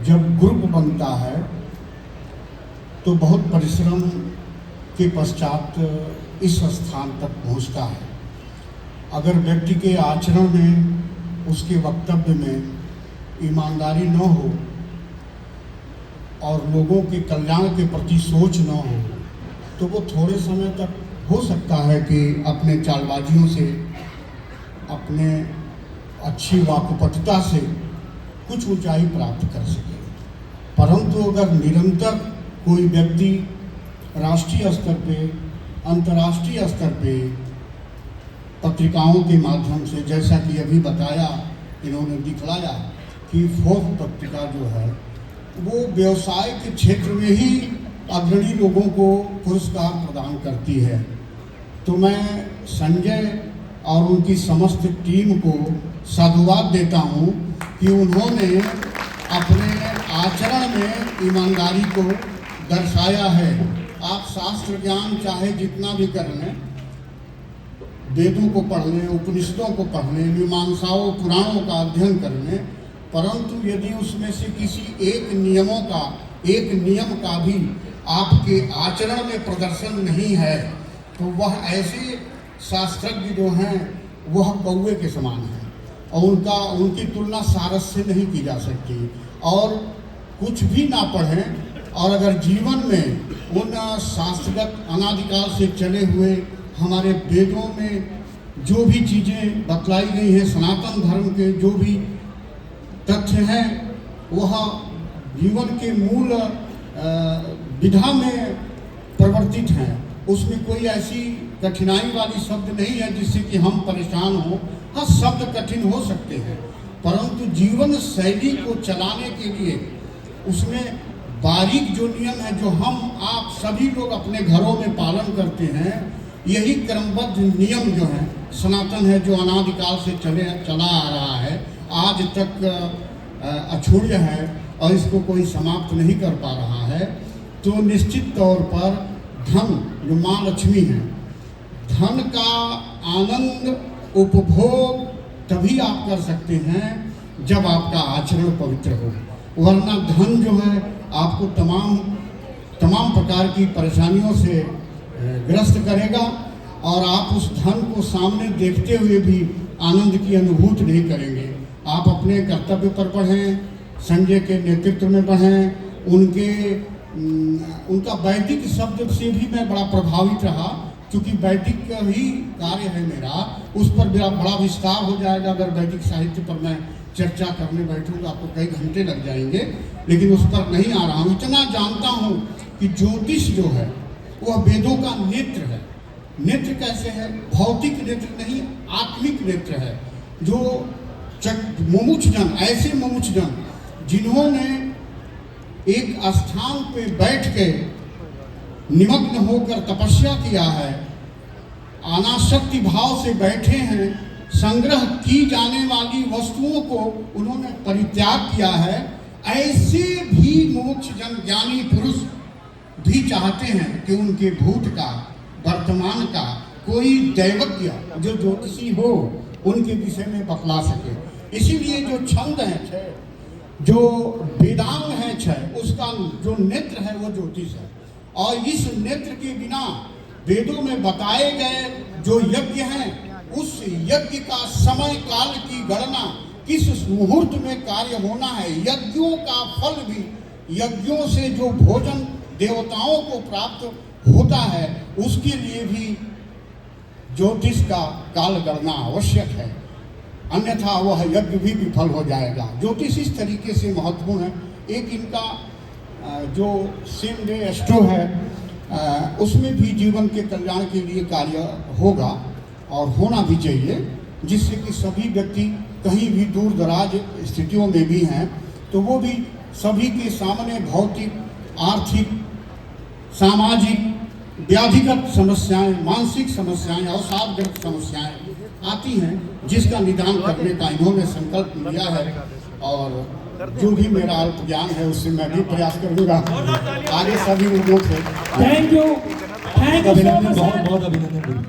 जब ग्रुप बनता है तो बहुत परिश्रम के पश्चात इस स्थान तक पहुंचता है। अगर व्यक्ति के आचरण में, उसके वक्तव्य में ईमानदारी न हो और लोगों के कल्याण के प्रति सोच न हो तो वो थोड़े समय तक हो सकता है कि अपने चालबाजियों से, अपने अच्छी वाक्पटुता से कुछ ऊंचाई प्राप्त कर सके। परंतु अगर निरंतर कोई व्यक्ति राष्ट्रीय स्तर पे, अंतर्राष्ट्रीय स्तर पे पत्रिकाओं के माध्यम से, जैसा कि अभी बताया, इन्होंने दिखलाया कि फोर्थ पत्रिका जो है वो व्यवसाय के क्षेत्र में ही अग्रणी लोगों को पुरस्कार प्रदान करती है, तो मैं संजय और उनकी समस्त टीम को साधुवाद देता हूं कि उन्होंने अपने आचरण में ईमानदारी को दर्शाया है। आप शास्त्र ज्ञान चाहे जितना भी कर लें, वेदों को पढ़ लें, उपनिषदों को पढ़ लें, मीमांसाओं पुराणों का अध्ययन कर लें, परंतु यदि उसमें से किसी एक नियम का भी आपके आचरण में प्रदर्शन नहीं है तो वह ऐसे शास्त्रज्ञ जो हैं वह कौवे के समान हैं और उनकी तुलना सारस से नहीं की जा सकती। और कुछ भी ना पढ़ें और अगर जीवन में उन शास्त्रगत अनादिकाल से चले हुए हमारे वेदों में जो भी चीज़ें बतलाई गई हैं, सनातन धर्म के जो भी तथ्य हैं, वह जीवन के मूल विधा में परिवर्तित हैं। उसमें कोई ऐसी कठिनाई वाली शब्द नहीं है जिससे कि हम परेशान हों। हाँ, शब्द कठिन हो सकते हैं, परंतु जीवन शैली को चलाने के लिए उसमें बारीक जो नियम है, जो हम आप सभी लोग अपने घरों में पालन करते हैं, यही क्रमबद्ध नियम जो है सनातन है, जो अनादिकाल से चला आ रहा है, आज तक अछूण्य है और इसको कोई समाप्त नहीं कर पा रहा है। तो निश्चित तौर पर धन, जो माँ लक्ष्मी है, धन का आनंद उपभोग तभी आप कर सकते हैं जब आपका आचरण पवित्र हो, वरना धन जो है आपको तमाम प्रकार की परेशानियों से ग्रस्त करेगा और आप उस धन को सामने देखते हुए भी आनंद की अनुभूति नहीं करेंगे। आप अपने कर्तव्य पर बढ़ें, संजय के नेतृत्व में बढ़ें। उनका वैदिक शब्द से भी मैं बड़ा प्रभावित रहा, क्योंकि वैदिक ही कार्य है मेरा, उस पर बड़ा विस्तार हो जाएगा। अगर वैदिक साहित्य पर मैं चर्चा करने बैठूंगा तो कई घंटे लग जाएंगे, लेकिन उस पर नहीं आ रहा हूँ। इतना जानता हूँ कि ज्योतिष जो है वह वेदों का नेत्र है। नेत्र कैसे है? भौतिक नेत्र नहीं, आत्मिक नेत्र है। जो मुमुक्षजन, ऐसे मुमुक्षजन जिन्होंने एक स्थान पे बैठ के निमग्न होकर तपस्या किया है, अनासक्ति भाव से बैठे हैं, संग्रह की जाने वाली वस्तुओं को उन्होंने परित्याग किया है, ऐसे भी मोक्षजन ज्ञानी पुरुष भी चाहते हैं कि उनके भूत का, वर्तमान का कोई दैवज्ञ जो ज्योतिषी हो उनके विषय में बतला सके। इसीलिए जो छंद है छह, जो वेदांग है छह, उसका जो नेत्र है वो ज्योतिष है। और इस नेत्र के बिना वेदों में बताए गए जो यज्ञ हैं, उस यज्ञ का समय काल की गणना, किस मुहूर्त में कार्य होना है, यज्ञों का फल भी, यज्ञों से जो भोजन देवताओं को प्राप्त होता है, उसके लिए भी ज्योतिष का काल गणना आवश्यक है, अन्यथा वह यज्ञ भी विफल हो जाएगा। ज्योतिष इस तरीके से महत्वपूर्ण है। एक इनका जो सेम डे एस्ट्रो है, उसमें भी जीवन के कल्याण के लिए कार्य होगा और होना भी चाहिए, जिससे कि सभी व्यक्ति कहीं भी दूर दराज स्थितियों में भी हैं तो वो भी सभी के सामने भौतिक, आर्थिक, सामाजिक, व्याधिगत समस्याएं, मानसिक समस्याएं, अवसादग्रस्त समस्याएं आती हैं, जिसका निदान करने का इन्होंने संकल्प लिया है। और जो भी मेरा अल्प ज्ञान है उससे मैं भी प्रयास करूंगा आगे सभी लोगों से। थैंक यू, बहुत बहुत अभिनंदन।